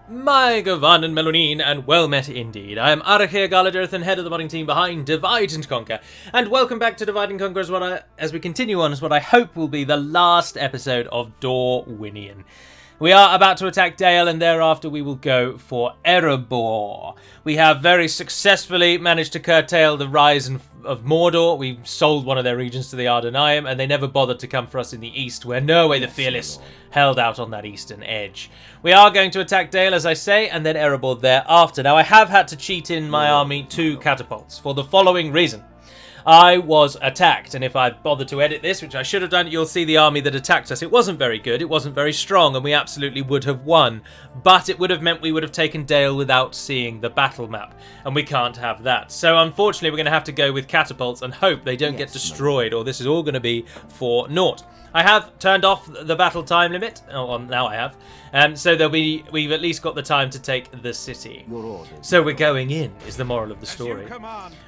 My Govanen Melonin, and well met indeed. I am Arachir Galadirthan, head of the modding team behind Divide and Conquer, and welcome back to Divide and Conquer as we continue on as what I hope will be the last episode of Dorwinion. We are about to attack Dale, and thereafter we will go for Erebor. We have very successfully managed to curtail the rise of Mordor. We sold one of their regions to the Ardenaim, and they never bothered to come for us in the east, where Norway the Fearless held out on that eastern edge. We are going to attack Dale, as I say, and then Erebor thereafter. Now, I have had to cheat in my army 2 catapults for the following reason. I was attacked, and if I bothered to edit this, which I should have done, you'll see the army that attacked us. It wasn't very good, it wasn't very strong, and we absolutely would have won. But it would have meant we would have taken Dale without seeing the battle map, and we can't have that. So unfortunately, we're going to have to go with catapults and hope they don't get destroyed, or this is all going to be for naught. I have turned off the battle time limit. Oh, now I have. So we've at least got the time to take the city. So we're going in, is the moral of the story.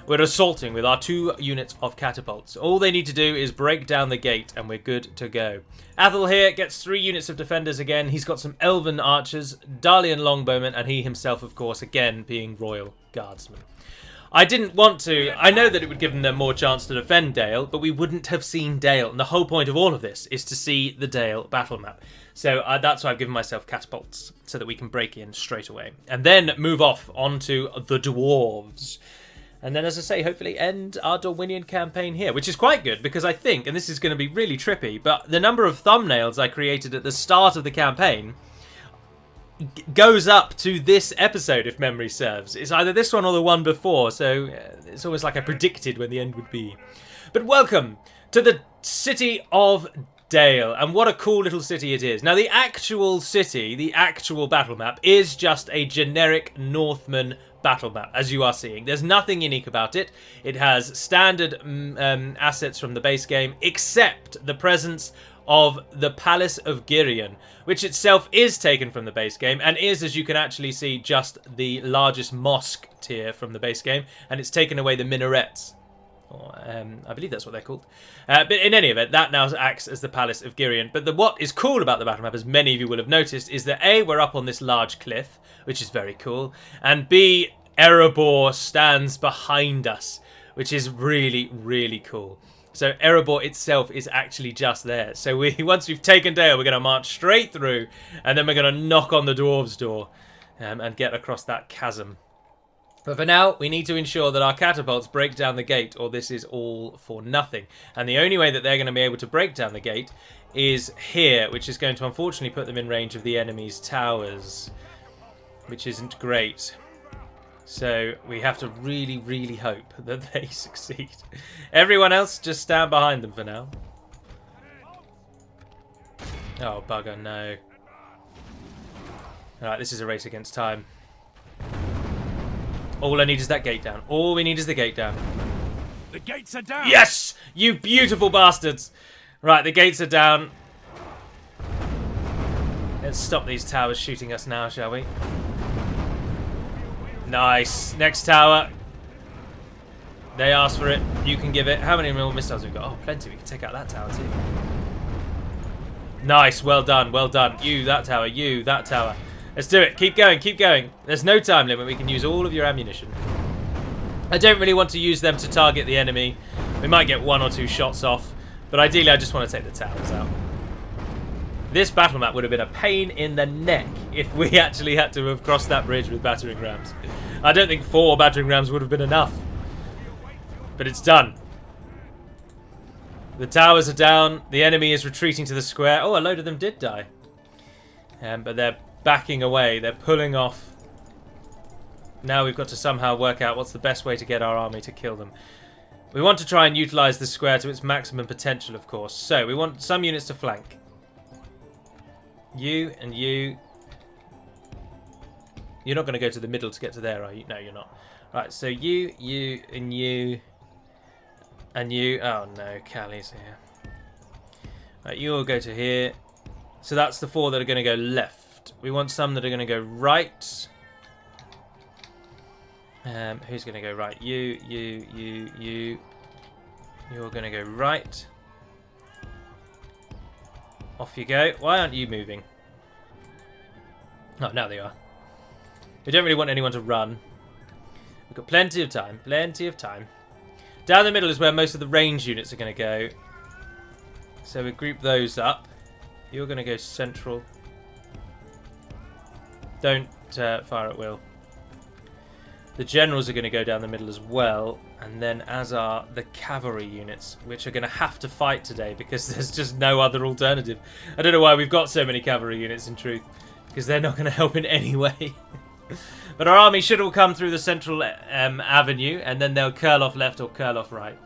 We're assaulting with our 2 units of catapults. All they need to do is break down the gate, and we're good to go. Athel here gets 3 units of defenders again. He's got some elven archers, Dalian longbowmen, and he himself, of course, again being royal guardsmen. I didn't want to. I know that it would give them more chance to defend Dale, but we wouldn't have seen Dale. And the whole point of all of this is to see the Dale battle map. So that's why I've given myself catapults, so that we can break in straight away. And then move off onto the dwarves. And then, as I say, hopefully end our Dorwinion campaign here, which is quite good, because I think, and this is going to be really trippy, but the number of thumbnails I created at the start of the campaign goes up to this episode, if memory serves. It's either this one or the one before, so it's almost like I predicted when the end would be. But welcome to the city of Dale, and what a cool little city it is. Now, the actual city, the actual battle map, is just a generic Northman battle map, as you are seeing. There's nothing unique about it. It has standard assets from the base game, except the presence of the Palace of Girion, which itself is taken from the base game, and is, as you can actually see, just the largest mosque tier from the base game, and it's taken away the minarets. I believe that's what they're called. But in any event, that now acts as the Palace of Girion. But what is cool about the battle map, as many of you will have noticed, is that A, we're up on this large cliff, which is very cool, and B, Erebor stands behind us, which is really, really cool. So Erebor itself is actually just there. So once we've taken Dale, we're going to march straight through, and then we're going to knock on the dwarves' door and get across that chasm. But for now, we need to ensure that our catapults break down the gate, or this is all for nothing. And the only way that they're going to be able to break down the gate is here, which is going to unfortunately put them in range of the enemy's towers, which isn't great. So we have to really, really hope that they succeed. Everyone else, just stand behind them for now. Oh, bugger, no. Alright, this is a race against time. All I need is that gate down. All we need is the gate down. The gates are down! Yes! You beautiful bastards! Right, the gates are down. Let's stop these towers shooting us now, shall we? Nice. Next tower. They asked for it. You can give it. How many more missiles have we got? Oh, plenty. We can take out that tower too. Nice. Well done. Well done. You, that tower. You, that tower. Let's do it. Keep going. Keep going. There's no time limit. We can use all of your ammunition. I don't really want to use them to target the enemy. We might get 1 or 2 shots off. But ideally, I just want to take the towers out. This battle map would have been a pain in the neck if we actually had to have crossed that bridge with battering rams. I don't think 4 battering rams would have been enough. But it's done. The towers are down. The enemy is retreating to the square. Oh, a load of them did die. But they're backing away. They're pulling off. Now we've got to somehow work out what's the best way to get our army to kill them. We want to try and utilise the square to its maximum potential, of course. So we want some units to flank. You and you. You're not going to go to the middle to get to there, are you? No, you're not. Right, so you, and you. And you. Oh no, Callie's here. Right, you all go to here. So that's the 4 that are going to go left. We want some that are going to go right. Who's going to go right? You. You're going to go right. Off you go. Why aren't you moving? Oh, now they are. We don't really want anyone to run. We've got plenty of time. Plenty of time. Down the middle is where most of the range units are going to go. So we group those up. You're going to go central. Don't fire at will. The generals are going to go down the middle as well. And then as are the cavalry units, which are going to have to fight today because there's just no other alternative. I don't know why we've got so many cavalry units in truth. Because they're not going to help in any way. But our army should all come through the central avenue. And then they'll curl off left or curl off right.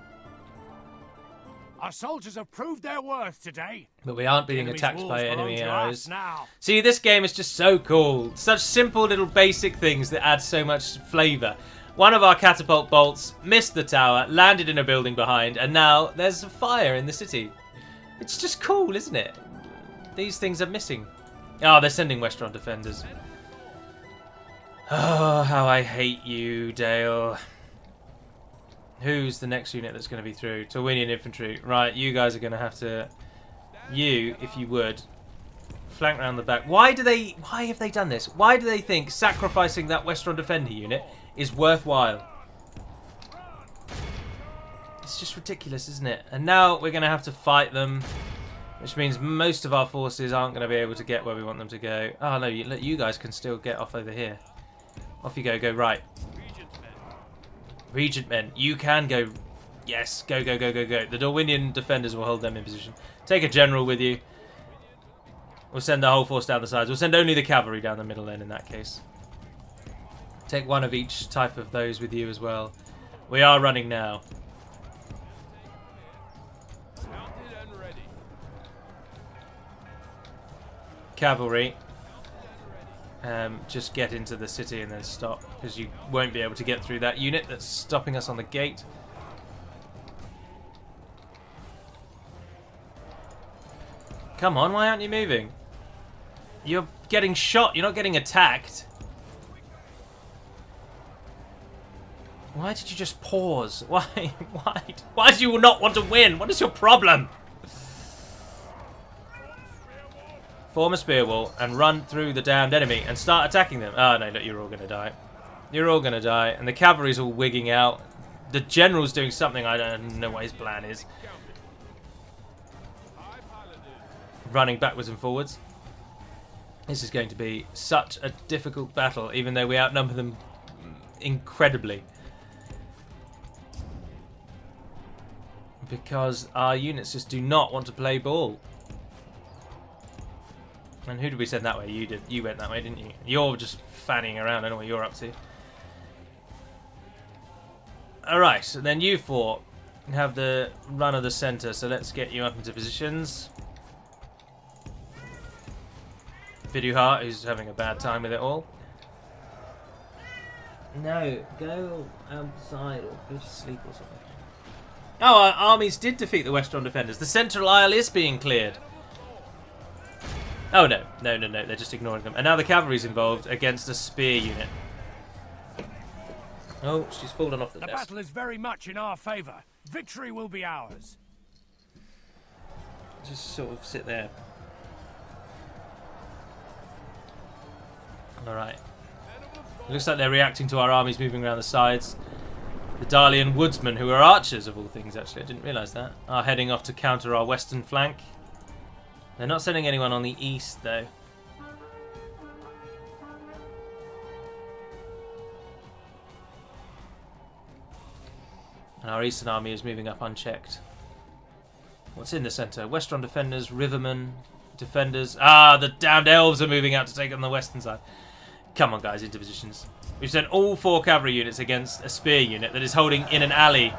Our soldiers have proved their worth today. But we aren't being attacked by enemy arrows. Now. See, this game is just so cool. Such simple little basic things that add so much flavour. One of our catapult bolts missed the tower, landed in a building behind, and now there's a fire in the city. It's just cool, isn't it? These things are missing. Oh, they're sending Westron defenders. Oh, how I hate you, Dale. Who's the next unit that's going to be through? Dorwinion infantry. Right, you guys are going to have to... You, if you would, flank round the back. Why have they done this? Why do they think sacrificing that Westron defender unit is worthwhile? It's just ridiculous, isn't it? And now we're going to have to fight them, which means most of our forces aren't going to be able to get where we want them to go. Oh, no, you guys can still get off over here. Off you go. Go right. Regent men, you can go. Yes, go, go, go, go, go. The Dorwinion defenders will hold them in position. Take a general with you. We'll send the whole force down the sides. We'll send only the cavalry down the middle then in that case. Take one of each type of those with you as well. We are running now. Cavalry. Just get into the city and then stop, because you won't be able to get through that unit that's stopping us on the gate. Come on, why aren't you moving? You're getting shot, you're not getting attacked. Why did you just pause? Why do you not want to win? What is your problem? Form a spear wall and run through the damned enemy and start attacking them. Oh no, look, you're all going to die. You're all going to die. And the cavalry's all wigging out. The general's doing something I don't know what his plan is. Running backwards and forwards. This is going to be such a difficult battle, even though we outnumber them incredibly. Because our units just do not want to play ball. And who did we send that way? You did. You went that way, didn't you? You're just fanning around. I don't know what you're up to. Alright, and then you four have the run of the centre, so let's get you up into positions. Viduhar, who's having a bad time with it all. No, go outside or go to sleep or something. Oh, our armies did defeat the Westron defenders. The central aisle is being cleared. Oh, no. No, no, no. They're just ignoring them. And now the cavalry's involved against a spear unit. Oh, she's fallen off the desk. The battle is very much in our favour. Victory will be ours. Just sort of sit there. Alright. Looks like they're reacting to our armies moving around the sides. The Dalian woodsmen, who are archers of all things, actually, I didn't realise that, are heading off to counter our western flank. They're not sending anyone on the east, though. And our eastern army is moving up unchecked. What's in the centre? Westron defenders, rivermen, defenders. Ah, the damned elves are moving out to take on the western side. Come on, guys, into positions. We've sent all 4 cavalry units against a spear unit that is holding in an alley.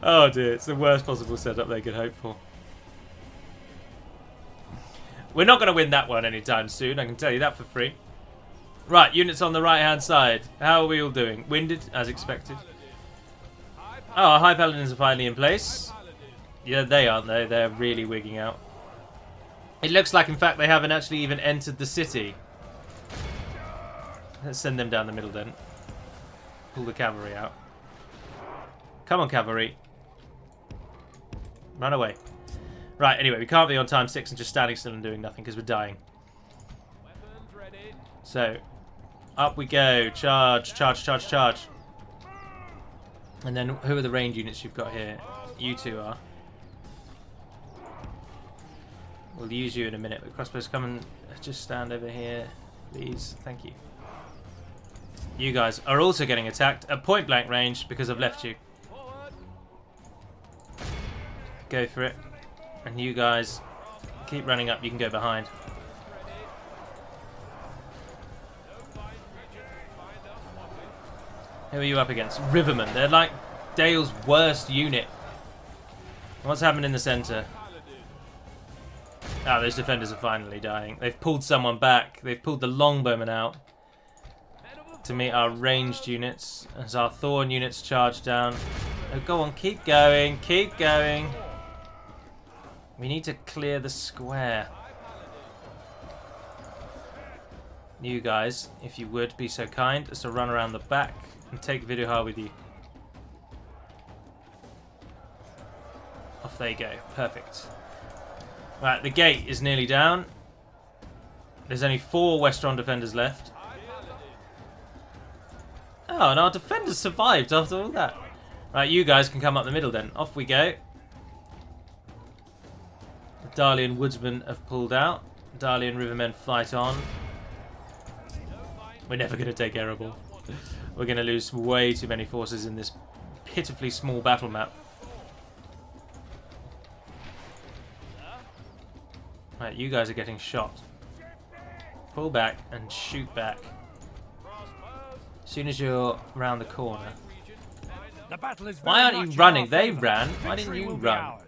Oh dear, it's the worst possible setup they could hope for. We're not going to win that one anytime soon, I can tell you that for free. Right, units on the right-hand side. How are we all doing? Winded, as expected. Oh, our High Paladins are finally in place. Yeah, they aren't, though. They're really wigging out. It looks like, in fact, they haven't actually even entered the city. Let's send them down the middle, then. Pull the cavalry out. Come on, cavalry. Run away. Right, anyway, we can't be on time 6 and just standing still and doing nothing because we're dying. So, up we go. Charge, charge, charge, charge. And then, who are the range units you've got here? You two are. We'll use you in a minute, but crossbows, come and just stand over here, please. Thank you. You guys are also getting attacked at point blank range because I've left you. Go for it. And you guys keep running up, you can go behind. Who are you up against? Rivermen. They're like Dale's worst unit. What's happened in the centre? Ah, those defenders are finally dying. They've pulled someone back. They've pulled the longbowmen out to meet our ranged units as our thorn units charge down. Oh, go on, keep going, keep going. We need to clear the square. You guys, if you would be so kind as to run around the back and take Viduhar with you. Off they go. Perfect. Right, the gate is nearly down. There's only 4 Westron defenders left. Oh, and our defenders survived after all that. Right, you guys can come up the middle then. Off we go. The Darlian woodsmen have pulled out. Darlian rivermen fight on. We're never going to take Erebor. We're going to lose way too many forces in this pitifully small battle map. Right, you guys are getting shot. Pull back and shoot back. As soon as you're round the corner. Why aren't you running? They ran. Why didn't you run?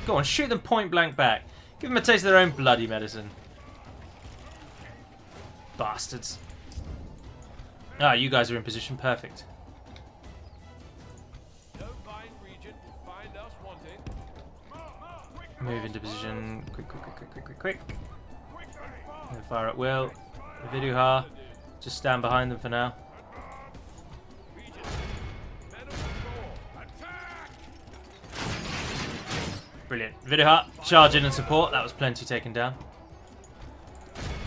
Go on, shoot them point blank back. Give them a taste of their own bloody medicine. Bastards. Ah, you guys are in position. Perfect. Move into position. Quick, quick, quick, quick, quick, quick, quick. Fire at will. Viduhar. Just stand behind them for now. Brilliant. Viduhar, charge in and support. That was plenty taken down.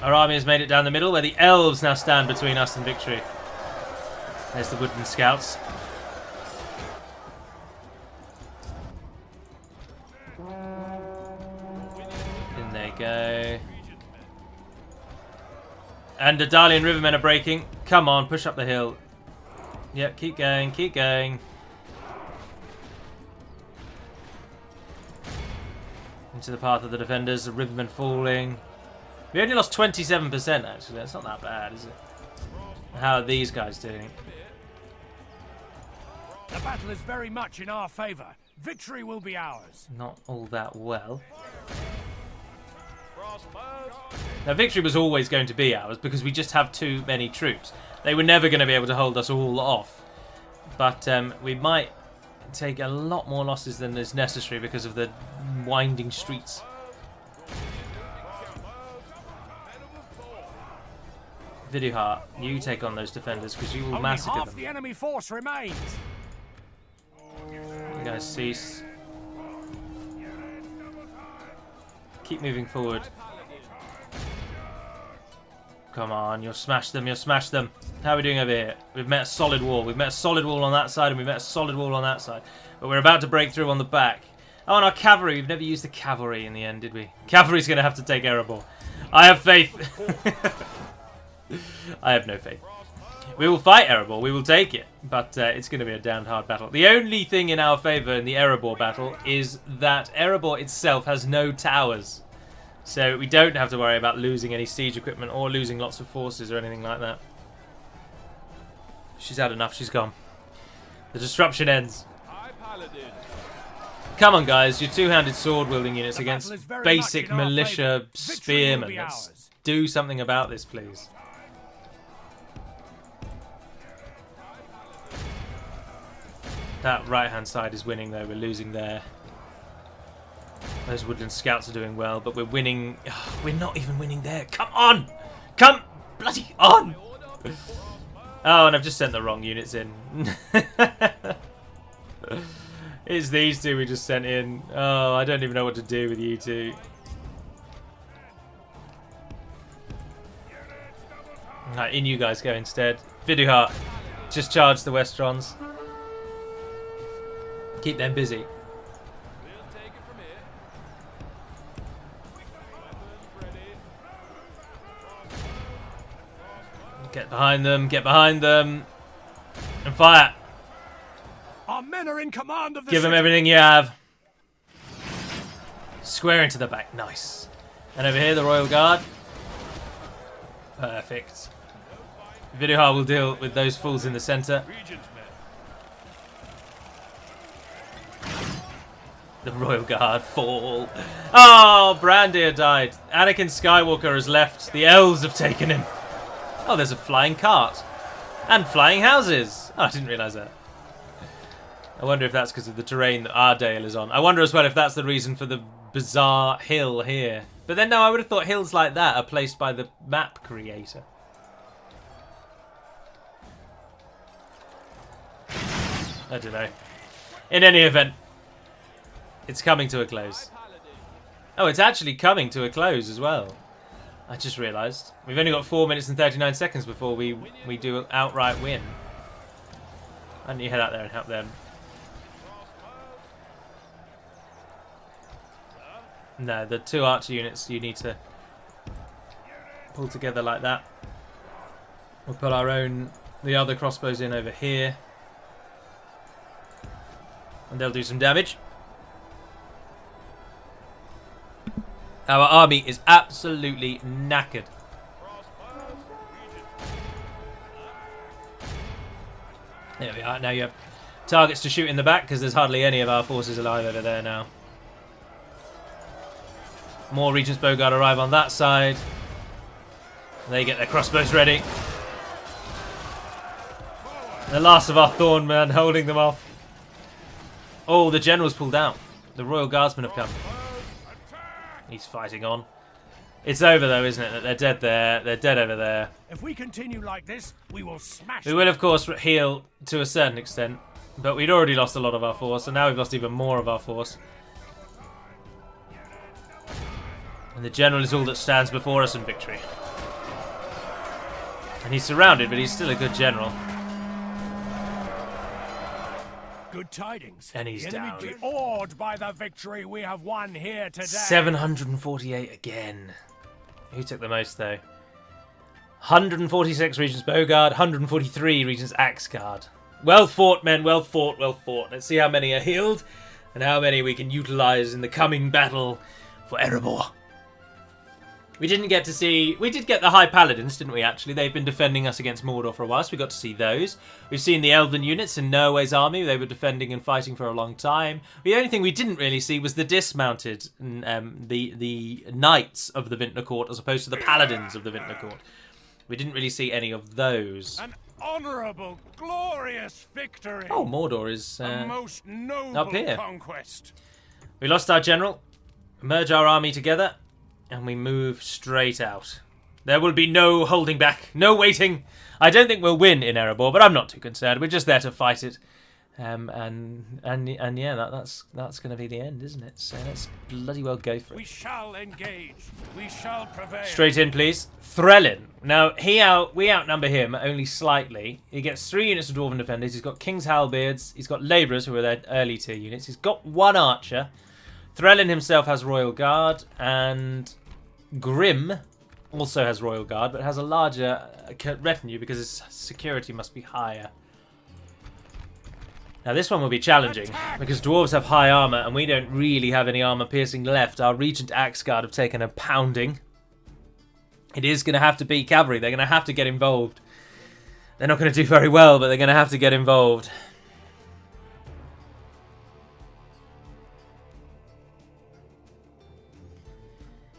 Our army has made it down the middle, where the elves now stand between us and victory. There's the wooden scouts. In they go. And the Darlian rivermen are breaking. Come on, push up the hill. Yep, keep going, keep going. Into the path of the defenders, the rivermen falling. We only lost 27% actually, that's not that bad, is it? How are these guys doing? The battle is very much in our favour. Victory will be ours. Not all that well. Now, victory was always going to be ours because we just have too many troops. They were never going to be able to hold us all off. But we might take a lot more losses than is necessary because of the winding streets. Viduhar, you take on those defenders because you will massacre them. The enemy force remains. You guys cease. Keep moving forward. Come on, you'll smash them, you'll smash them. How are we doing over here? We've met a solid wall. We've met a solid wall on that side and we've met a solid wall on that side. But we're about to break through on the back. Oh, and our cavalry. We've never used the cavalry in the end, did we? Cavalry's going to have to take Erebor. I have faith. I have no faith. We will fight Erebor. We will take it. But it's going to be a damned hard battle. The only thing in our favour in the Erebor battle is that Erebor itself has no towers. So we don't have to worry about losing any siege equipment or losing lots of forces or anything like that. She's had enough. She's gone. The disruption ends. Come on, guys. Your two-handed sword-wielding units against basic militia spearmen. Let's do something about this, please. That right-hand side is winning, though. We're losing there. Those woodland scouts are doing well, but we're winning. We're not even winning there. Come on! Come bloody on! Oh, and I've just sent the wrong units in. It's these two we just sent in. Oh, I don't even know what to do with you two. Right, in you guys go instead. Viduhart, just charge the Westrons. Keep them busy. Get behind them, and fire. Our men are in command of the Give them city. everything you have. Square into the back, nice. And over here, the Royal Guard. Perfect. Viduhar will deal with those fools in the centre. The Royal Guard fall. Oh, Brandir died. Anakin Skywalker has left. The elves have taken him. Oh, there's a flying cart. And flying houses. Oh, I didn't realise that. I wonder if that's because of the terrain that our Dale is on. I wonder as well if that's the reason for the bizarre hill here. But then no, I would have thought hills like that are placed by the map creator. I don't know. In any event, it's coming to a close. Oh, it's actually coming to a close as well. I just realised. We've only got 4 minutes and 39 seconds before we do an outright win. Why don't you head out there and help them? No, the 2 archer units you need to pull together like that. We'll put the other crossbows in over here. And they'll do some damage. Our army is absolutely knackered. There we are. Now you have targets to shoot in the back because there's hardly any of our forces alive over there now. More Regent's Bowguard arrive on that side. They get their crossbows ready. The last of our Thorn men holding them off. Oh, the general's pulled out. The Royal Guardsmen have come. He's fighting on. It's over though, isn't it? That they're dead there. They're dead over there. If we continue like this, we will smash. We will, of course, heal to a certain extent, but we'd already lost a lot of our force, and now we've lost even more of our force. And the general is all that stands before us in victory. And he's surrounded, but he's still a good general. Good tidings. And he's the enemy down. be awed by the victory we have won here today. 748 again. Who took the most, though? 146 Regent's Bowguard, 143 Regent's Axeguard. Well fought, men. Well fought, well fought. Let's see how many are healed and how many we can utilise in the coming battle for Erebor. We didn't get to see... We did get the High Paladins, didn't we, actually? They've been defending us against Mordor for a while, so we got to see those. We've seen the Elven units in Norway's army. They were defending and fighting for a long time. The only thing we didn't really see was the dismounted, the Knights of the Vintner Court, as opposed to the Paladins of the Vintner Court. We didn't really see any of those. An honourable, glorious victory. Oh, Mordor is a most noble up here. Conquest. We lost our general. Merge our army together. And we move straight out. There will be no holding back, no waiting. I don't think we'll win in Erebor, but I'm not too concerned. We're just there to fight it, and yeah, that's going to be the end, isn't it? So let's bloody well go for it. We shall engage. We shall prevail. Straight in, please. Threlin. Now we outnumber him only slightly. He gets 3 units of Dwarven defenders. He's got King's Halberds. He's got Labourers, who are their early tier units. He's got 1 archer. Threlin himself has Royal Guard, and Grim also has Royal Guard, but has a larger retinue because his security must be higher. Now this one will be challenging, because dwarves have high armour, and we don't really have any armour piercing left. Our Regent Axeguard have taken a pounding. It is going to have to be cavalry. They're going to have to get involved. They're not going to do very well, but they're going to have to get involved.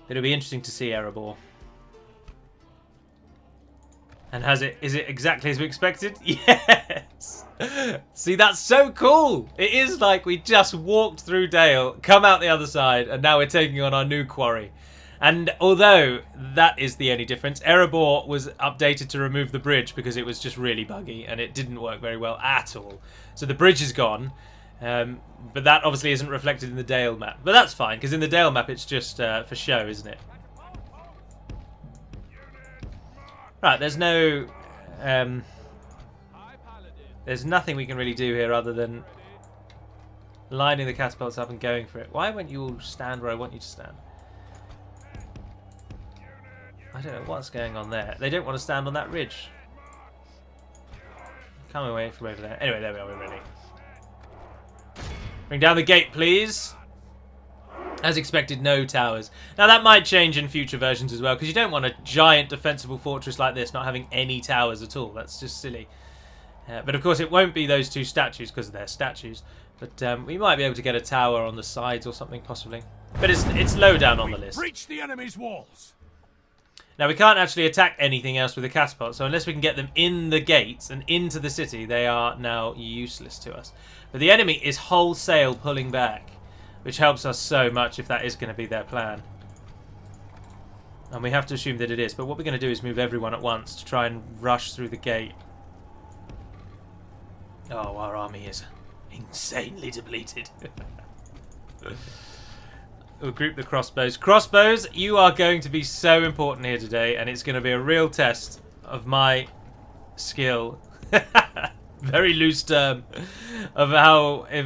It'll be interesting to see Erebor. And is it exactly as we expected? Yes! See, that's so cool! It is like we just walked through Dale, come out the other side, and now we're taking on our new quarry. And although that is the only difference, Erebor was updated to remove the bridge because it was just really buggy and it didn't work very well at all. So the bridge is gone. But that obviously isn't reflected in the Dale map. But that's fine, because in the Dale map it's just for show, isn't it? Right, there's no... there's nothing we can really do here other than lining the catapults up and going for it. Why won't you all stand where I want you to stand? I don't know what's going on there. They don't want to stand on that ridge. Come away from over there. Anyway, there we are, we're ready. Bring down the gate, please. As expected, no towers. Now that might change in future versions as well, because you don't want a giant defensible fortress like this not having any towers at all. That's just silly. But of course it won't be those two statues because they're statues. But we might be able to get a tower on the sides or something possibly. But it's low down on the list. Breach the enemy's walls. Now we can't actually attack anything else with the catapult, so unless we can get them in the gates and into the city, they are now useless to us. But the enemy is wholesale pulling back, which helps us so much if that is going to be their plan. And we have to assume that it is, but what we're going to do is move everyone at once to try and rush through the gate. Oh, our army is insanely depleted. We'll group the crossbows. Crossbows, you are going to be so important here today, and it's going to be a real test of my skill. Very loose term of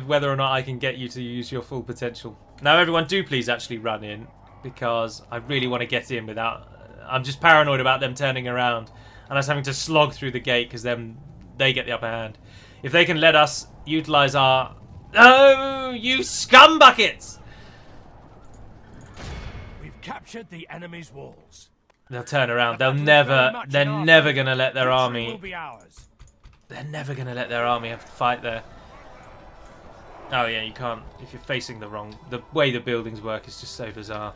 whether or not I can get you to use your full potential. Now, everyone, do please actually run in, because I really want to get in without... I'm just paranoid about them turning around and us having to slog through the gate, because then they get the upper hand. If they can let us utilise our... Oh, you scumbuckets! We've captured the enemy's walls. They'll turn around. They're never going to let their army... They're never going to let their army have to fight there. Oh yeah, you can't... If you're facing the wrong... The way the buildings work is just so bizarre.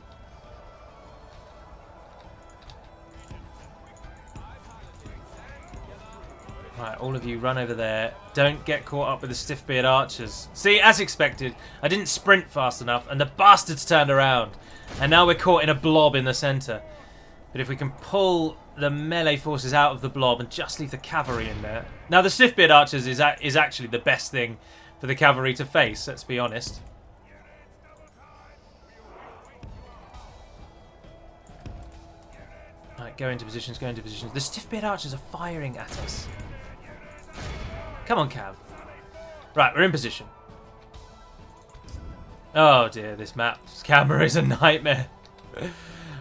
Right, all of you run over there. Don't get caught up with the stiff-beard archers. See, as expected, I didn't sprint fast enough, and the bastards turned around. And now we're caught in a blob in the centre. But if we can pull the melee forces out of the blob and just leave the cavalry in there... Now, the stiff-beard archers is actually the best thing for the cavalry to face, let's be honest. Right, go into positions, go into positions. The stiff-beard archers are firing at us. Come on, Cav. Right, we're in position. Oh dear, this map's camera is a nightmare.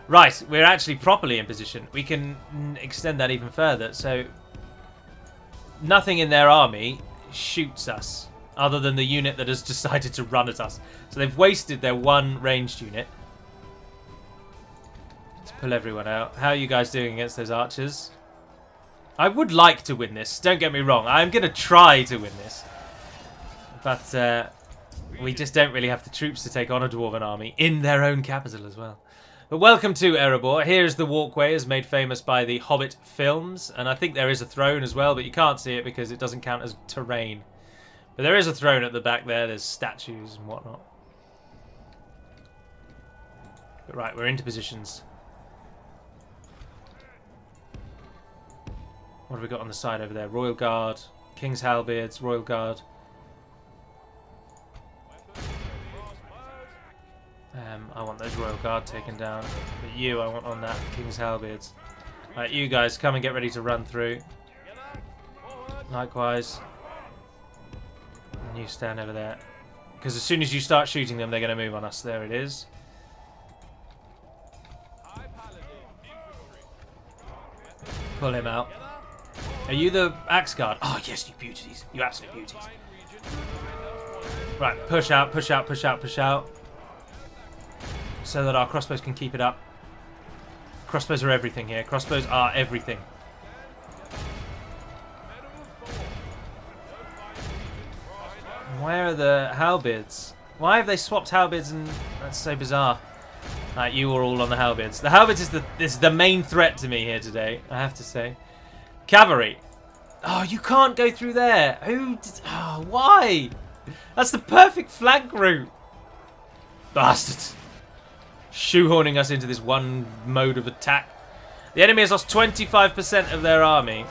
Right, we're actually properly in position. We can extend that even further. So, nothing in their army shoots us, other than the unit that has decided to run at us. So they've wasted their one ranged unit. Let's pull everyone out. How are you guys doing against those archers? I would like to win this, don't get me wrong. I'm going to try to win this. But we just don't really have the troops to take on a Dwarven army in their own capital as well. But welcome to Erebor. Here's the walkway, as made famous by the Hobbit films. And I think there is a throne as well, but you can't see it because it doesn't count as terrain. But there is a throne at the back there. There's statues and whatnot. But right, we're into positions. What have we got on the side over there? Royal Guard, King's Halberds, Royal Guard. I want those Royal Guard taken down. But you, I want on that King's Halberds. Right, you guys, come and get ready to run through. Likewise. And you stand over there. Because as soon as you start shooting them, they're going to move on us. There it is. Pull him out. Are you the Axe Guard? Oh, yes, you beauties. You absolute beauties. Right, push out, push out, push out, push out. So that our crossbows can keep it up. Crossbows are everything here. Crossbows are everything. Where are the halberds? Why have they swapped halberds? And that's so bizarre. Right, you are all on the halberds. The halberds is the main threat to me here today, I have to say. Cavalry. Oh, you can't go through there. Oh, why? That's the perfect flank route. Bastards. Shoehorning us into this one mode of attack. The enemy has lost 25% of their army.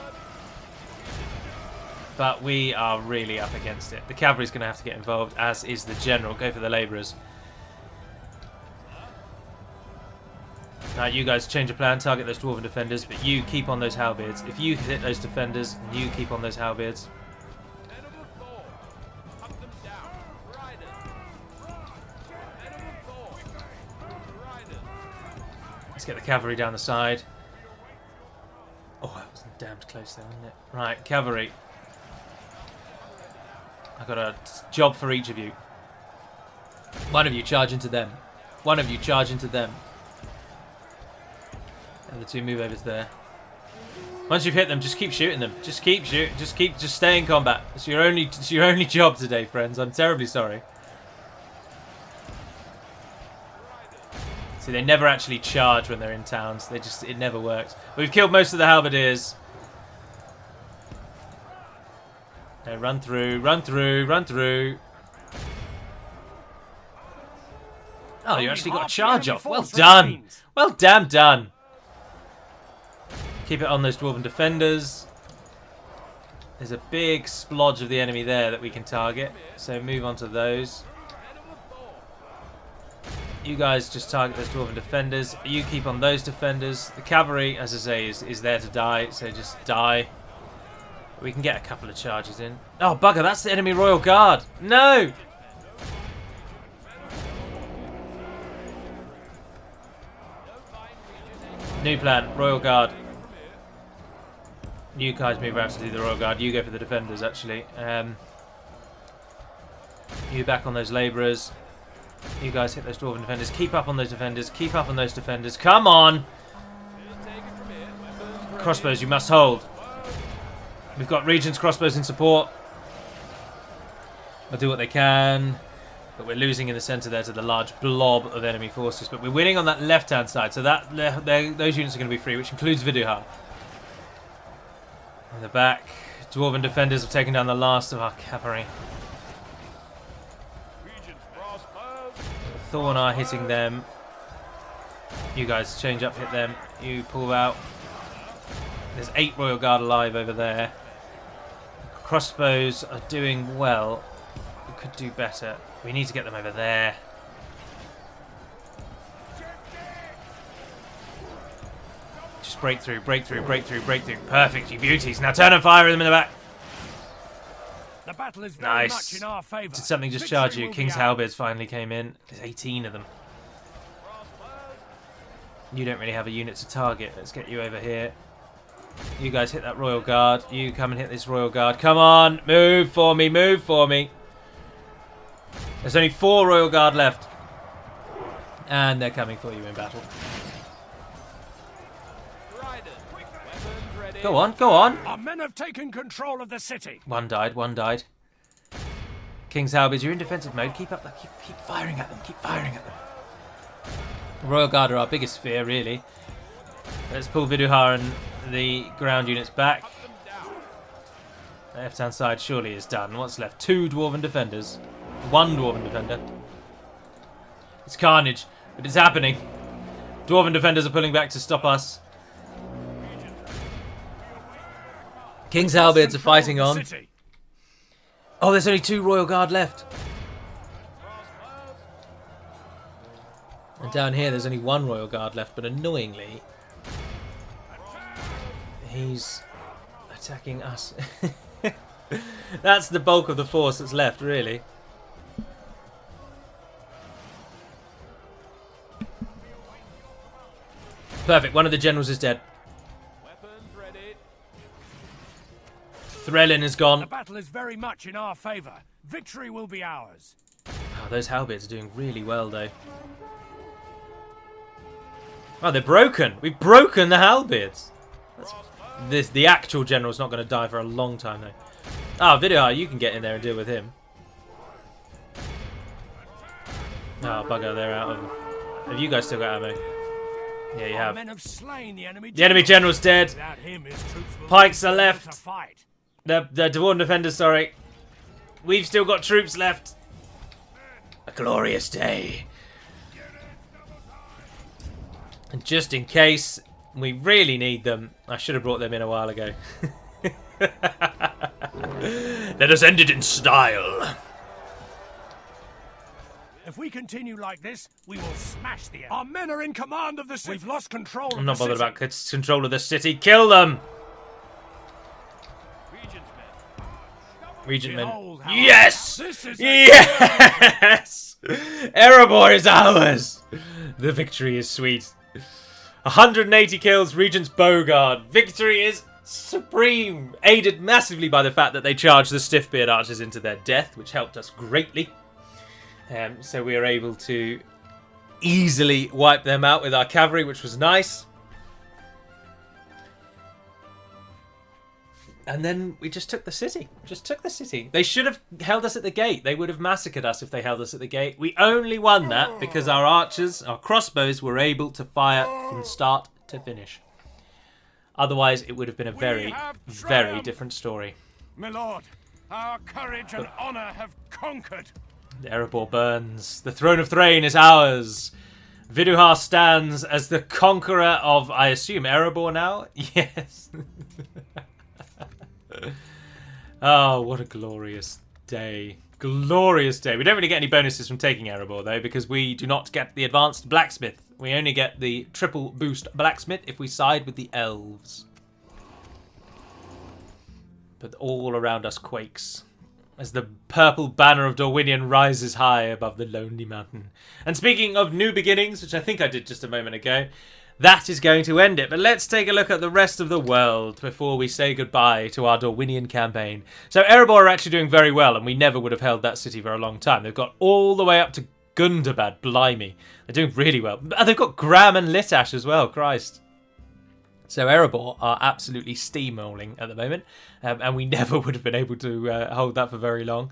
But we are really up against it. The cavalry's going to have to get involved, as is the general. Go for the labourers. Right, you guys change your plan, target those dwarven defenders, but you keep on those halberds. If you hit those defenders, you keep on those halberds. Let's get the cavalry down the side. Oh, that was damned close there, wasn't it? Right, cavalry. I've got a job for each of you. One of you charge into them. One of you charge into them. And the two move over to there. Once you've hit them, just keep shooting them. Just keep shooting. Just stay in combat. It's your only job today, friends. I'm terribly sorry. See, they never actually charge when they're in towns. It never works. We've killed most of the halberdiers. Now run through, run through, run through. Oh, you actually got a charge off. Well done. Well damn done. Keep it on those dwarven defenders. There's a big splodge of the enemy there that we can target. So move on to those. You guys just target those dwarven defenders. You keep on those defenders. The cavalry, as I say, is there to die. So just die. We can get a couple of charges in. Oh, bugger, that's the enemy Royal Guard. No! New plan, Royal Guard. You guys move around to do the Royal Guard. You go for the defenders, actually. You back on those labourers. You guys hit those dwarven defenders. Keep up on those defenders. Keep up on those defenders. Come on! Crossbows, you must hold. We've got Regent's crossbows in support. They'll do what they can. But we're losing in the centre there to the large blob of enemy forces. But we're winning on that left-hand side. So those units are going to be free, which includes Viduha. In the back, dwarven defenders have taken down the last of our cavalry. Thorn are hitting them. You guys change up, hit them. You pull out. There's 8 Royal Guard alive over there. Crossbows are doing well. We could do better. We need to get them over there. Just break through, break through, break through, break through. Perfect, you beauties. Now turn and fire them in the back. The battle is very much in our favor. Did something just charge you? King's halberds finally came in. There's 18 of them. You don't really have a unit to target. Let's get you over here. You guys hit that Royal Guard. You come and hit this Royal Guard. Come on, move for me, move for me. There's only 4 Royal Guard left. And they're coming for you in battle. Go on, go on. Our men have taken control of the city. One died, one died. King's halberds, you're in defensive mode. Keep up that. Keep firing at them. Keep firing at them. Royal Guard are our biggest fear, really. Let's pull Viduha and the ground units back. The left-hand side surely is done. What's left? 2 dwarven defenders. 1 dwarven defender. It's carnage, but it's happening. Dwarven defenders are pulling back to stop us. King's halberds are fighting on. Oh, there's only 2 Royal Guard left. And down here, there's only 1 Royal Guard left, but annoyingly, he's attacking us. That's the bulk of the force that's left, really. Perfect, one of the generals is dead. Threlin is gone. The battle is very much in our favour. Victory will be ours. Oh, those halberds are doing really well, though. Oh, they're broken. We've broken the halberds. The actual general's not going to die for a long time, though. Ah, Viduha, you can get in there and deal with him. Oh, bugger, they're out of... Have you guys still got ammo? Yeah, you have. Men have slain the enemy general's dead. Without him, his troops will Pikes are left. to fight. The Dwarven defenders, sorry. We've still got troops left. A glorious day. And just in case we really need them, I should have brought them in a while ago. Let us end it in style. If we continue like this, we will smash the enemy. Our men are in command of the city. We've lost control of I'm not the bothered city. about control of the city. Kill them! Regentmen. Behold how Yes! this is Yes! Erebor is ours! The victory is sweet. 180 kills, Regent's Bowguard. Victory is supreme. Aided massively by the fact that they charged the Stiffbeard archers into their death, which helped us greatly. So we were able to easily wipe them out with our cavalry, which was nice. And then we just took the city. They should have held us at the gate. They would have massacred us if they held us at the gate. We only won that because our archers, our crossbows, were able to fire from start to finish. Otherwise, it would have been a very, very different story. My lord, our courage and honor have conquered. The Erebor burns. The throne of Thrain is ours. Viduhar stands as the conqueror of, I assume, Erebor now? Yes. Oh, what a glorious day. Glorious day. We don't really get any bonuses from taking Erebor, though, because we do not get the advanced blacksmith. We only get the triple boost blacksmith if we side with the elves. But all around us quakes as the purple banner of Dorwinion rises high above the lonely mountain. And speaking of new beginnings, which I think I did just a moment ago, that is going to end it. But let's take a look at the rest of the world before we say goodbye to our Dorwinion campaign. So Erebor are actually doing very well, and we never would have held that city for a long time. They've got all the way up to Gundabad, blimey. They're doing really well. And they've got Gram and Litash as well, Christ. So Erebor are absolutely steamrolling at the moment, and we never would have been able to hold that for very long.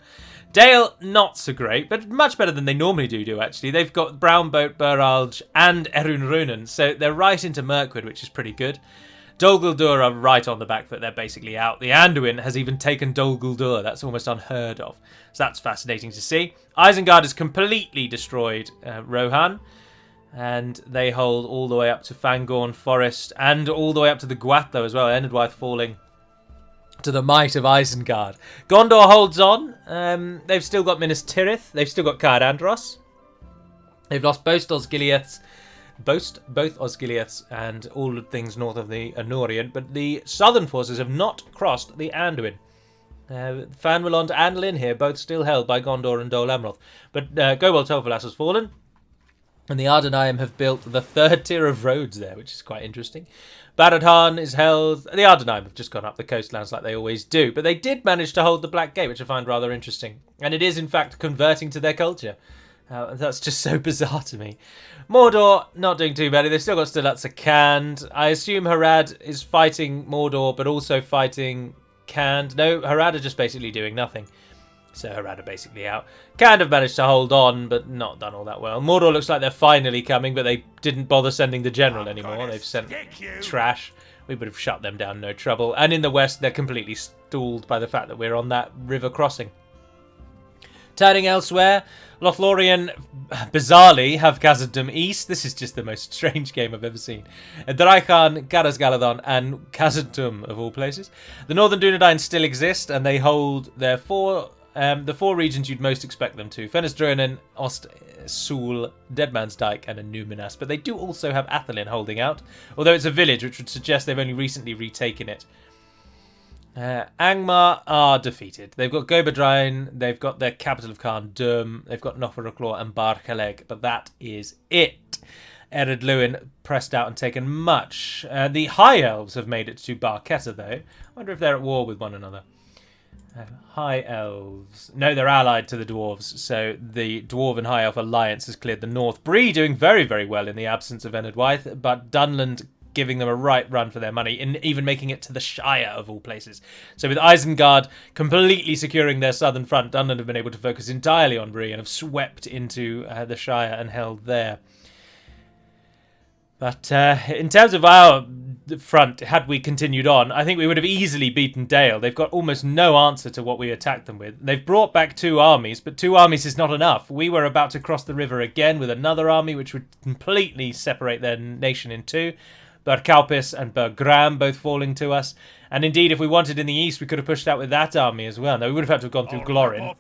Dale, not so great, but much better than they normally do actually. They've got Brownboat, Buralge, and Erun Runen, so they're right into Mirkwood, which is pretty good. Dol Guldur are right on the back foot. They're basically out. The Anduin has even taken Dol Guldur. That's almost unheard of. So that's fascinating to see. Isengard has completely destroyed Rohan. And they hold all the way up to Fangorn Forest and all the way up to the Guatho as well. Enedwythe falling to the might of Isengard. Gondor holds on. They've still got Minas Tirith. They've still got Caer Andros. They've lost both Osgiliaths and all the things north of the Anorian. But the southern forces have not crossed the Anduin. Fanwilond and Lyn here, both still held by Gondor and Dol Amroth. But Gobald Tovalas has fallen. And the Ardenaim have built the third tier of roads there, which is quite interesting. Barad-Han is held. The Ardenaim have just gone up the coastlands like they always do. But they did manage to hold the Black Gate, which I find rather interesting. And it is, in fact, converting to their culture. That's just so bizarre to me. Mordor, not doing too badly. They've still got Stilatsa Canned. I assume Harad is fighting Mordor, but also fighting Canned. No, Harad are just basically doing nothing. So Harad are basically out. Kind of managed to hold on, but not done all that well. Mordor looks like they're finally coming, but they didn't bother sending the general anymore. They've sent trash. We would have shut them down, no trouble. And in the west, they're completely stalled by the fact that we're on that river crossing. Turning elsewhere, Lothlorien, bizarrely, have Khazad-dûm East. This is just the most strange game I've ever seen. Draikhan, Garas Galadon, and Khazad-dûm, of all places. The Northern Dunedain still exist, and they hold their the four regions you'd most expect them to. Fenris Dronen, Ost, Sul, Deadman's Dyke, and Numinas. But they do also have Athelin holding out, although it's a village, which would suggest they've only recently retaken it. Angmar are defeated. They've got Gobadrine, they've got their capital of Khan Dûm, they've got Nofaraklaw and Bar Khaleg, but that is it. Ered Luin pressed out and taken much. The High Elves have made it to Bar Kessa, though. I wonder if they're at war with one another. High Elves. No, they're allied to the Dwarves, so the Dwarven High Elf Alliance has cleared the north. Bree doing very, very well in the absence of Enedwythe, but Dunland giving them a right run for their money, and even making it to the Shire, of all places. So with Isengard completely securing their southern front, Dunland have been able to focus entirely on Bree and have swept into the Shire and held there. But in terms of our front, had we continued on, I think we would have easily beaten Dale. They've got almost no answer to what we attacked them with. They've brought back 2 armies, but 2 armies is not enough. We were about to cross the river again with another army, which would completely separate their nation in 2. Berkaupis and Bergram both falling to us. And indeed, if we wanted in the east, we could have pushed out with that army as well. Now, we would have had to have gone through Glorin,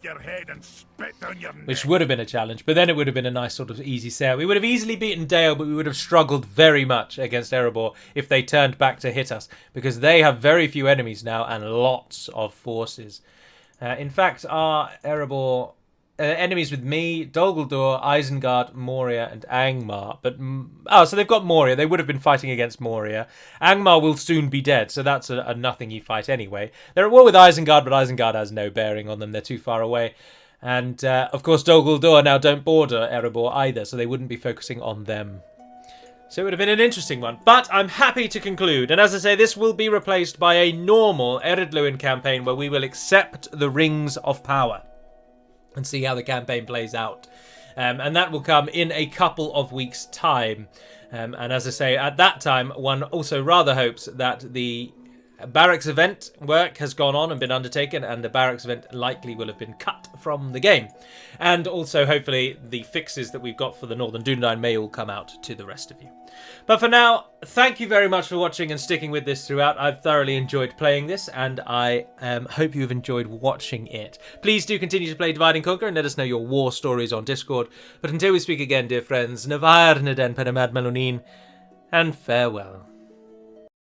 which would have been a challenge. But then it would have been a nice sort of easy sail. We would have easily beaten Dale, but we would have struggled very much against Erebor if they turned back to hit us, because they have very few enemies now and lots of forces. In fact, our Erebor enemies with me, Dol Guldur, Isengard, Moria, and Angmar. But so they've got Moria. They would have been fighting against Moria. Angmar will soon be dead, so that's a nothingy fight anyway. They're at war with Isengard, but Isengard has no bearing on them. They're too far away. And of course, Dol Guldur now don't border Erebor either, so they wouldn't be focusing on them. So it would have been an interesting one. But I'm happy to conclude. And as I say, this will be replaced by a normal Ered Luin campaign where we will accept the Rings of Power and see how the campaign plays out. And that will come in a couple of weeks' time. And as I say, at that time, one also rather hopes that the barracks event work has gone on and been undertaken, and the barracks event likely will have been cut from the game. And also, hopefully, the fixes that we've got for the Northern Dunedain may all come out to the rest of you. But for now, thank you very much for watching and sticking with this throughout. I've thoroughly enjoyed playing this, and I hope you've enjoyed watching it. Please do continue to play Divide and Conquer and let us know your war stories on Discord. But until we speak again, dear friends, Navair Naden Penamad Melonin, and farewell.